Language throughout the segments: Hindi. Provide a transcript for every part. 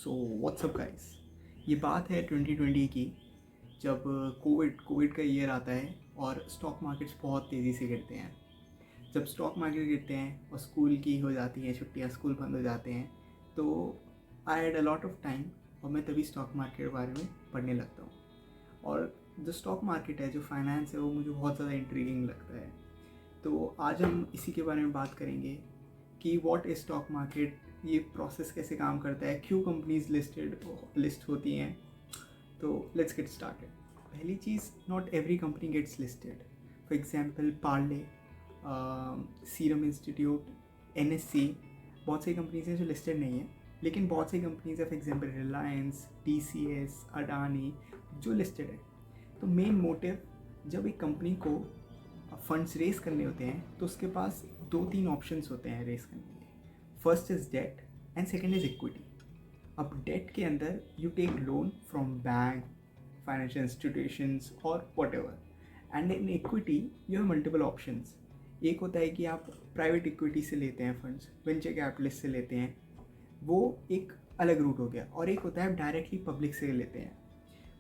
So what's up guys. ये बात है 2020 की, जब कोविड का ईयर आता है और स्टॉक मार्केट्स बहुत तेज़ी से गिरते हैं। जब स्टॉक मार्केट गिरते हैं और स्कूल की हो जाती हैं छुट्टियां, स्कूल बंद हो जाते हैं, तो I had a lot of time और मैं तभी स्टॉक मार्केट के बारे में पढ़ने लगता हूँ। और जो स्टॉक मार्केट है, जो फाइनेंस है, वो मुझे बहुत ज़्यादा इंट्रीगिंग लगता है। तो आज हम इसी के बारे में बात करेंगे कि व्हाट इज स्टॉक मार्केट, ये प्रोसेस कैसे काम करता है, क्यों कंपनीज लिस्ट होती हैं। तो लेट्स गेट स्टार्टेड। पहली चीज़, not every company gets listed. For example Parle, Serum Institute, NSC, बहुत सारी कंपनीज हैं जो लिस्टेड नहीं है, लेकिन बहुत सी कंपनीज है, for example Reliance, TCS, Adani, जो लिस्टेड है। तो मेन मोटिव, जब एक कंपनी को फंड्स रेस करने होते हैं तो उसके पास दो तीन ऑप्शंस होते हैं रेस करने के लिए। First is debt and second is equity. अब डेट के अंदर you take loan from bank, financial institutions और whatever. And in equity you have multiple options. एक होता है कि आप प्राइवेट इक्विटी से लेते हैं फंड्स, वेंचर कैपिटलिस्ट से लेते हैं, वो एक अलग रूट हो गया। और एक होता है आप डायरेक्टली पब्लिक से लेते हैं,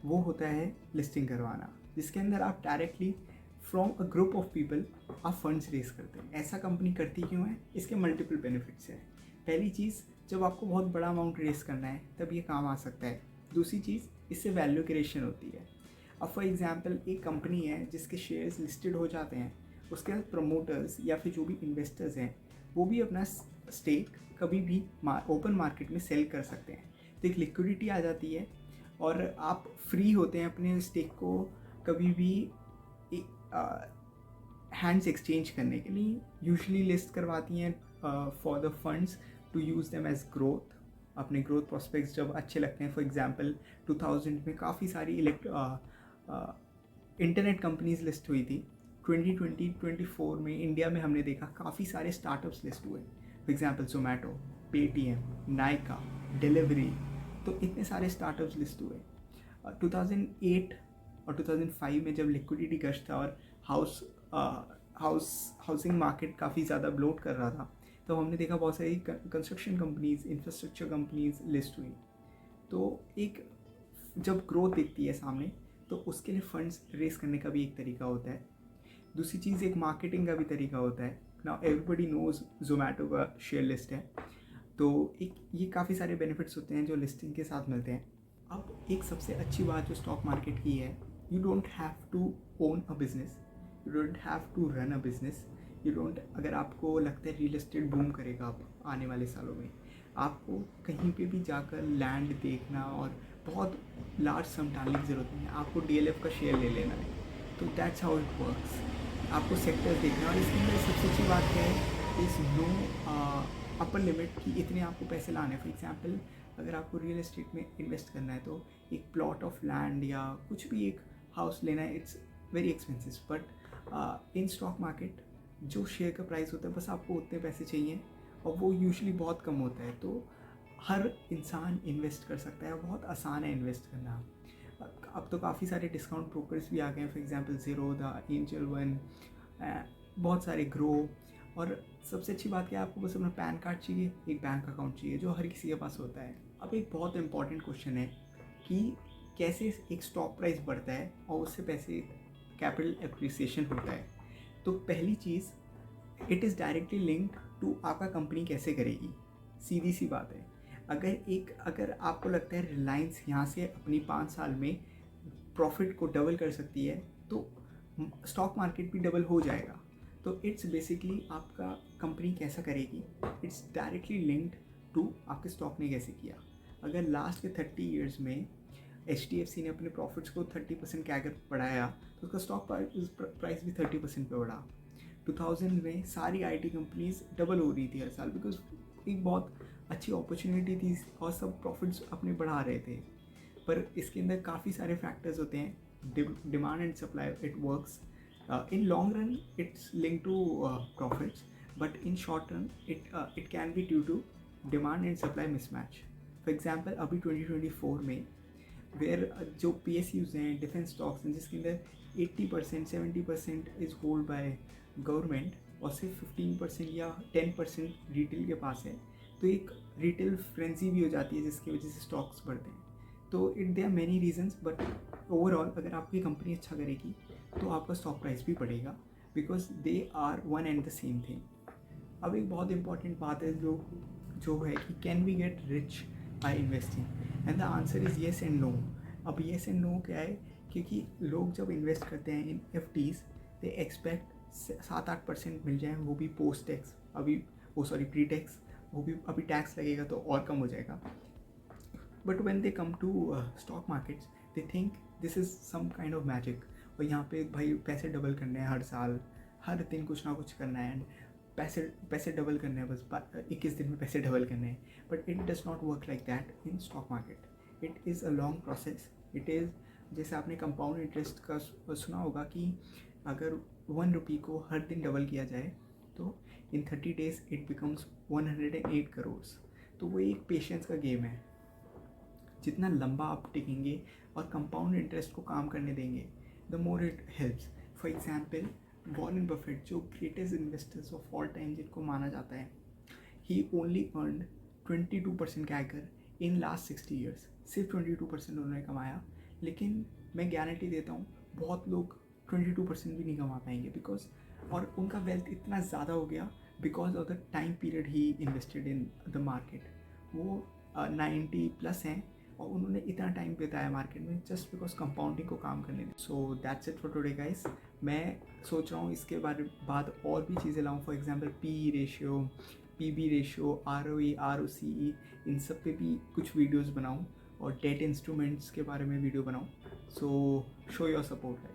वो होता है लिस्टिंग करवाना, जिसके अंदर आप directly from a group of people आप फंड्स रेस करते हैं। ऐसा कंपनी करती क्यों है? इसके मल्टीपल बेनिफिट्स हैं। पहली चीज़, जब आपको बहुत बड़ा अमाउंट रेस करना है तब ये काम आ सकता है। दूसरी चीज़, इससे वैल्यू क्रिएशन होती है। अब फॉर एग्जांपल एक कंपनी है जिसके शेयर्स लिस्टेड हो जाते हैं, उसके बाद प्रमोटर्स या फिर जो भी इन्वेस्टर्स हैं वो भी अपना स्टेक कभी भी ओपन मार्केट में सेल कर सकते हैं। तो एक लिक्विडिटी आ जाती है और आप फ्री होते हैं अपने स्टेक को कभी भी हैंड्स एक्सचेंज करने के लिए। यूजुअली लिस्ट करवाती हैं for the funds to use them as growth. अपने ग्रोथ प्रोस्पेक्ट्स जब अच्छे लगते हैं, फॉर एग्जांपल 2000 में काफ़ी सारी इंटरनेट कंपनीज लिस्ट हुई थी। 2020-24 में इंडिया में हमने देखा काफ़ी सारे स्टार्टअप्स लिस्ट हुए। For example Zomato, Paytm, Nykaa, delivery, तो इतने सारे स्टार्टअप्स लिस्ट हुए। 2008 और 2005 में जब लिक्विडिटी गश था और हाउसिंग मार्केट काफ़ी ज़्यादा ब्लोट कर रहा था, तो हमने देखा बहुत सारी construction companies, infrastructure companies list हुई। तो एक जब ग्रोथ दिखती है सामने, तो उसके लिए फंड्स रेस करने का भी एक तरीका होता है। दूसरी चीज़, एक मार्केटिंग का भी तरीका होता है। नाउ एवरीबडी नोज जोमेटो का शेयर लिस्ट है, तो एक ये काफ़ी सारे बेनिफिट्स होते हैं जो लिस्टिंग के साथ मिलते हैं। अब एक सबसे अच्छी बात जो स्टॉक मार्केट की है, you don't have to own a business, you don't have to run a business, you don't. अगर आपको लगता है रियल एस्टेट बूम करेगा अब आने वाले सालों में, आपको कहीं पे भी जाकर लैंड देखना और बहुत लार्ज सम डालने की ज़रूरत नहीं है। आपको डीएलएफ का शेयर ले लेना है। तो दैट्स हाउ इट वर्क्स। आपको सेक्टर्स देखना है और इसके अंदर सबसे अच्छी बात क्या है, इज़ नो अपर लिमिट कि इतने आपको पैसे लाने हैं। फॉर एग्जांपल अगर आपको रियल एस्टेट में इन्वेस्ट करना है तो एक प्लॉट ऑफ लैंड या कुछ भी एक हाउस लेना है, it's very expensive. But in stock market जो शेयर का प्राइस होता है, बस आपको उतने पैसे चाहिए और वो यूजुअली बहुत कम होता है। तो हर इंसान इन्वेस्ट कर सकता है, बहुत आसान है इन्वेस्ट करना। अब तो काफ़ी सारे डिस्काउंट ब्रोकर्स भी आ गए हैं, for example Zerodha, angel one, बहुत सारे ग्रो। और सबसे अच्छी बात क्या है, आपको बस अपना पैन कार्ड चाहिए, एक बैंक अकाउंट चाहिए, जो हर किसी के पास होता है। अब एक बहुत इंपॉर्टेंट क्वेश्चन है कि कैसे एक स्टॉक प्राइस बढ़ता है और उससे पैसे कैपिटल एप्रिसिएशन होता है। तो पहली चीज़, it is directly linked to आपका कंपनी कैसे करेगी। सीधी सी बात है। अगर आपको लगता है रिलायंस यहाँ से अपनी 5 साल में प्रॉफिट को डबल कर सकती है, तो स्टॉक मार्केट भी डबल हो जाएगा। तो इट्स बेसिकली आपका कंपनी कैसा करेगी, इट्स डायरेक्टली लिंक्ड टू आपके स्टॉक ने कैसे किया। अगर लास्ट के 30 ईयर्स में HDFC ने अपने प्रॉफिट्स को 30% कैगर बढ़ाया, तो उसका स्टॉक प्राइस भी 30% पे बढ़ा। 2000 में सारी IT कंपनीज डबल हो रही थी हर साल, बिकॉज एक बहुत अच्छी अपॉर्चुनिटी थी और सब प्रॉफिट्स अपने बढ़ा रहे थे। पर इसके अंदर काफ़ी सारे फैक्टर्स होते हैं, demand and supply, it works in long run, it's link to profits, but in short run it can be due to demand and supply mismatch. For example अभी 2024 में वेयर जो PSUs हैं, डिफेंस स्टॉक्स हैं, जिसके अंदर 80% 70% इज़ होल्ड बाय गवर्नमेंट और सिर्फ 15% या 10% रिटेल के पास है, तो एक रिटेल फ्रेंजी भी हो जाती है जिसकी वजह से स्टॉक्स बढ़ते हैं। तो they are many reasons, but overall अगर आपकी कंपनी अच्छा करेगी तो आपका स्टॉक प्राइस भी बढ़ेगा, because they are one and the same thing. अब एक बहुत इंपॉर्टेंट बात है जो जो है कि can we get rich by investing, and the answer is yes and no. अब येस एंड नो क्या है, क्योंकि लोग जब इन्वेस्ट करते हैं इन FDs दे एक्सपेक्ट 7-8% मिल जाए, वो भी पोस्ट टैक्स, अभी वो सॉरी प्री टैक्स, वो भी अभी टैक्स लगेगा तो और कम हो जाएगा। But when they come to stock markets they think this is some kind of magic, और यहाँ पे भाई पैसे डबल करने हैं हर साल, हर दिन कुछ ना कुछ करना है, एंड पैसे डबल करने हैं, बस 21 दिन में पैसे डबल करने हैं। But it does not work like that in stock market. It is a long process. It is, जैसे आपने कंपाउंड इंटरेस्ट का सुना होगा कि अगर 1 रुपये को हर दिन डबल किया जाए तो इन 30 days इट बिकम्स 108 करोड़। तो वो एक पेशेंस का गेम है। जितना लंबा आप टिकेंगे और कंपाउंड इंटरेस्ट को काम करने देंगे, the more it helps. For example Warren Buffett, जो greatest investors of all time जिनको माना जाता है, he only earned 22% CAGR in last 60 years। सिर्फ 22% उन्होंने कमाया, लेकिन मैं गारंटी देता हूँ बहुत लोग 22% भी नहीं कमा पाएंगे, बिकॉज और उनका वेल्थ इतना ज़्यादा हो गया because of the time period he invested in the market. वो 90+ हैं और उन्होंने इतना टाइम बिताया मार्केट में जस्ट बिकॉज कंपाउंडिंग को काम करने में। So that's it for today guys. मैं सोच रहा हूँ इसके बाद और भी चीज़ें लाऊँ, for example PE ratio, PB ratio, ROE, ROCE, इन सब पे भी कुछ वीडियोस बनाऊँ और डेट इंस्ट्रूमेंट्स के बारे में वीडियो बनाऊँ। सो शो योर सपोर्ट गाइस।